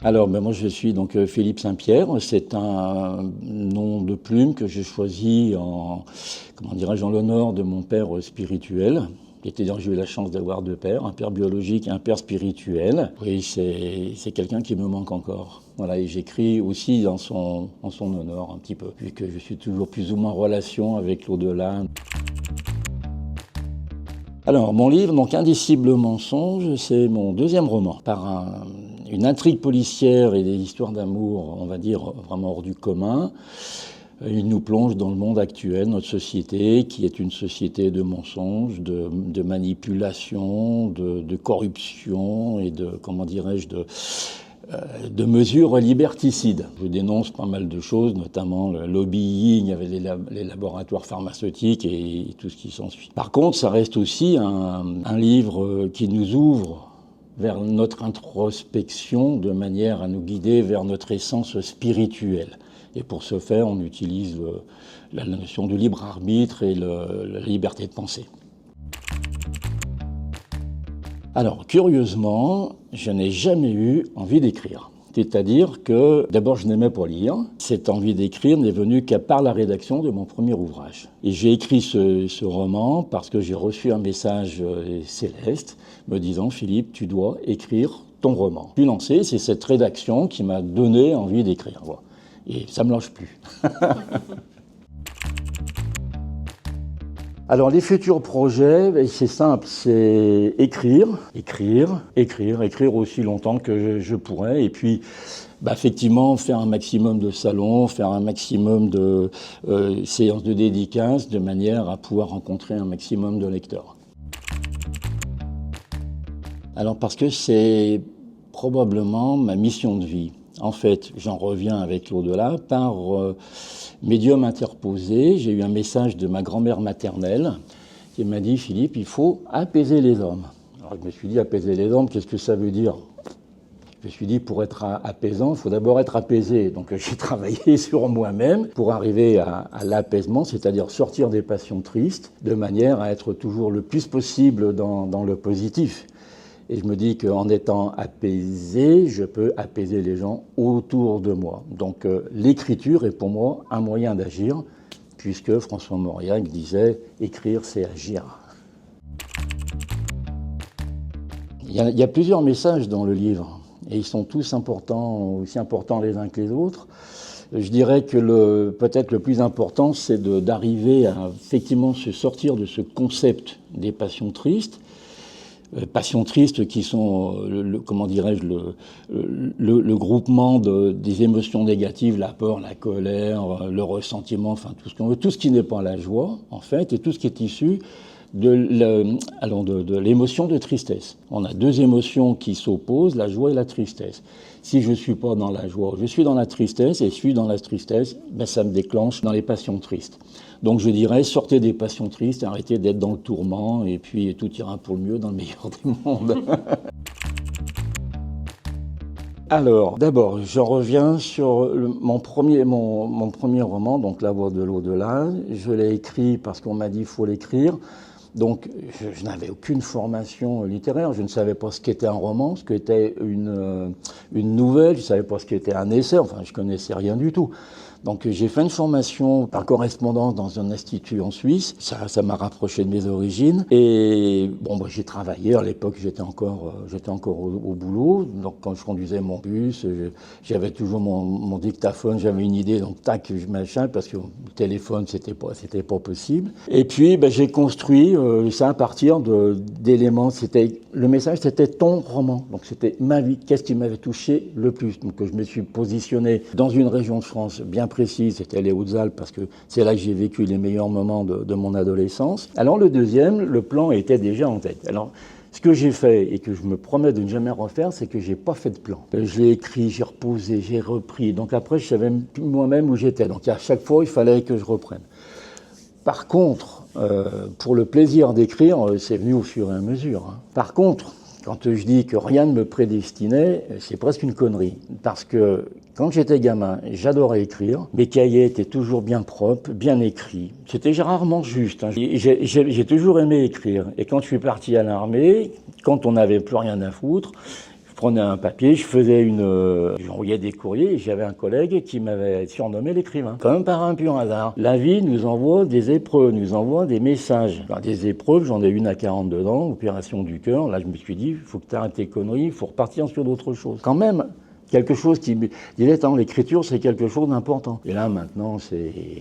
Alors, moi je suis donc Philippe Saint-Pierre. C'est un nom de plume que j'ai choisi en, comment dirais-je, en l'honneur de mon père spirituel. C'est-à-dire que j'ai eu la chance d'avoir deux pères, un père biologique et un père spirituel. Oui, c'est quelqu'un qui me manque encore. Voilà, et j'écris aussi en son honneur un petit peu, vu que je suis toujours plus ou moins en relation avec l'au-delà. Alors, mon livre, donc Indicible mensonge, c'est mon deuxième roman. Une intrigue policière et des histoires d'amour, on va dire, vraiment hors du commun. Il nous plonge dans le monde actuel, notre société, qui est une société de mensonges, de manipulation, de corruption et de, comment dirais-je, de mesures liberticides. Je dénonce pas mal de choses, notamment le lobbying avec les laboratoires pharmaceutiques et tout ce qui s'ensuit. Par contre, ça reste aussi un livre qui nous ouvre vers notre introspection de manière à nous guider vers notre essence spirituelle. Et pour ce faire, on utilise la notion du libre arbitre et la liberté de penser. Alors, curieusement, je n'ai jamais eu envie d'écrire. C'est-à-dire que, d'abord, je n'aimais pas lire. Cette envie d'écrire n'est venue qu'à part la rédaction de mon premier ouvrage. Et j'ai écrit ce roman parce que j'ai reçu un message céleste me disant « Philippe, tu dois écrire ton roman ». Je suis lancé, c'est cette rédaction qui m'a donné envie d'écrire. Voilà. Et ça ne me lâche plus. Alors les futurs projets, c'est simple, c'est écrire aussi longtemps que je pourrais, et puis effectivement faire un maximum de salons, faire un maximum de séances de dédicaces, de manière à pouvoir rencontrer un maximum de lecteurs. Alors parce que c'est probablement ma mission de vie. En fait, j'en reviens avec l'au-delà par médium interposé. J'ai eu un message de ma grand-mère maternelle qui m'a dit « Philippe, il faut apaiser les hommes ». Alors je me suis dit « apaiser les hommes, qu'est-ce que ça veut dire ?» Je me suis dit « pour être apaisant, il faut d'abord être apaisé ». Donc j'ai travaillé sur moi-même pour arriver à l'apaisement, c'est-à-dire sortir des passions tristes de manière à être toujours le plus possible dans le positif. Et je me dis qu'en étant apaisé, je peux apaiser les gens autour de moi. Donc l'écriture est pour moi un moyen d'agir, puisque François Mauriac disait « écrire, c'est agir ». Il y a plusieurs messages dans le livre, et ils sont tous importants, aussi importants les uns que les autres. Je dirais que peut-être le plus important, c'est d'arriver à effectivement se sortir de ce concept des passions tristes, passions tristes qui sont, comment dirais-je, le groupement des émotions négatives, la peur, la colère, le ressentiment, enfin tout ce qu'on veut, tout ce qui n'est pas la joie, en fait, et tout ce qui est issu de l'émotion de tristesse. On a deux émotions qui s'opposent, la joie et la tristesse. Si je ne suis pas dans la joie, je suis dans la tristesse, et je suis dans la tristesse, ça me déclenche dans les passions tristes. Donc je dirais, sortez des passions tristes, arrêtez d'être dans le tourment, et puis tout ira pour le mieux dans le meilleur des mondes. Alors, d'abord, je reviens sur mon premier roman, donc La Voix de l'au-delà. Je l'ai écrit parce qu'on m'a dit qu'il faut l'écrire. Donc, je n'avais aucune formation littéraire. Je ne savais pas ce qu'était un roman, ce qu'était une nouvelle. Je ne savais pas ce qu'était un essai. Enfin, je connaissais rien du tout. Donc, j'ai fait une formation par correspondance dans un institut en Suisse. Ça m'a rapproché de mes origines. Et j'ai travaillé. À l'époque, j'étais encore au boulot. Donc, quand je conduisais mon bus, j'avais toujours mon dictaphone. J'avais une idée. Donc, tac, machin, parce que le téléphone, c'était pas possible. Et puis, j'ai construit ça à partir d'éléments. Le message, c'était ton roman. Donc, c'était ma vie. Qu'est-ce qui m'avait touché le plus? Donc, je me suis positionné dans une région de France bien précise, c'était les Hautes-Alpes, parce que c'est là que j'ai vécu les meilleurs moments de mon adolescence. Alors le deuxième, le plan était déjà en tête. Alors ce que j'ai fait, et que je me promets de ne jamais refaire, c'est que j'ai pas fait de plan. Je l'ai écrit, j'ai reposé, j'ai repris. Donc après, je savais moi-même où j'étais. Donc à chaque fois, il fallait que je reprenne. Par contre, pour le plaisir d'écrire, c'est venu au fur et à mesure. Hein. Par contre, quand je dis que rien ne me prédestinait, c'est presque une connerie. Parce que quand j'étais gamin, j'adorais écrire. Mes cahiers étaient toujours bien propres, bien écrits. C'était rarement juste. Hein. J'ai toujours aimé écrire. Et quand je suis parti à l'armée, quand on n'avait plus rien à foutre, prenais un papier, j'envoyais des courriers et j'avais un collègue qui m'avait surnommé l'écrivain. Comme par un pur hasard. La vie nous envoie des épreuves, nous envoie des messages. Alors, des épreuves, j'en ai une à 42 ans, opération du cœur. Là, je me suis dit, il faut que tu arrêtes tes conneries, il faut repartir sur d'autres choses. Quand même, quelque chose qui me disait, attends, l'écriture, c'est quelque chose d'important. Et là, maintenant,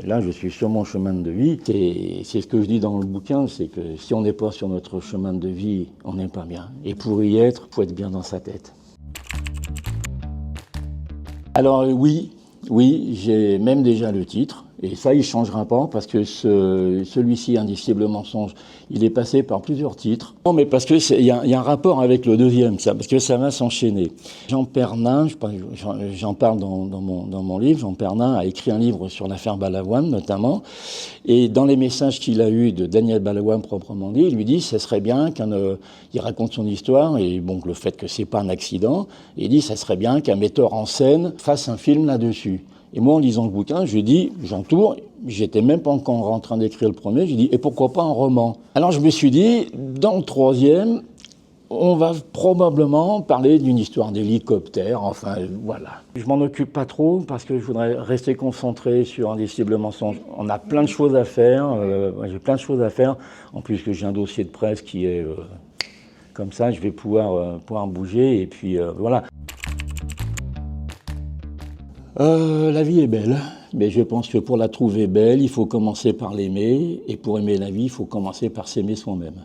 là, je suis sur mon chemin de vie. C'est ce que je dis dans le bouquin, c'est que si on n'est pas sur notre chemin de vie, on n'est pas bien. Et pour y être, il faut être bien dans sa tête. Alors oui, j'ai même déjà le titre. Et ça, il ne changera pas parce que celui-ci, Indicible mensonge, il est passé par plusieurs titres. Non, mais parce qu'il y a un rapport avec le deuxième, ça, parce que ça va s'enchaîner. Jean Pernin, j'en parle dans mon livre, Jean Pernin a écrit un livre sur l'affaire Balavoine notamment. Et dans les messages qu'il a eus de Daniel Balavoine proprement dit, il lui dit, ça serait bien il raconte son histoire et bon, le fait que c'est pas un accident. Et il dit, ça serait bien qu'un metteur en scène fasse un film là-dessus. Et moi, en lisant le bouquin, je dis, j'entoure, j'étais même pas encore en train d'écrire le premier, je dis, et pourquoi pas un roman? Alors je me suis dit, dans le troisième, on va probablement parler d'une histoire d'hélicoptère, enfin voilà. Je m'en occupe pas trop parce que je voudrais rester concentré sur Indicible mensonge. On a plein de choses à faire, j'ai plein de choses à faire, en plus que j'ai un dossier de presse qui est comme ça, je vais pouvoir bouger, et puis voilà. La vie est belle, mais je pense que pour la trouver belle, il faut commencer par l'aimer, et pour aimer la vie, il faut commencer par s'aimer soi-même.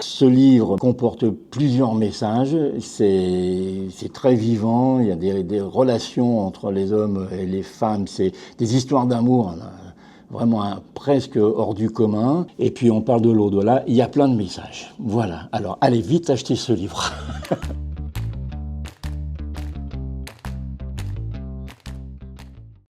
Ce livre comporte plusieurs messages, c'est très vivant, il y a des relations entre les hommes et les femmes, c'est des histoires d'amour, vraiment presque hors du commun, et puis on parle de l'au-delà, il y a plein de messages. Voilà, alors allez vite acheter ce livre.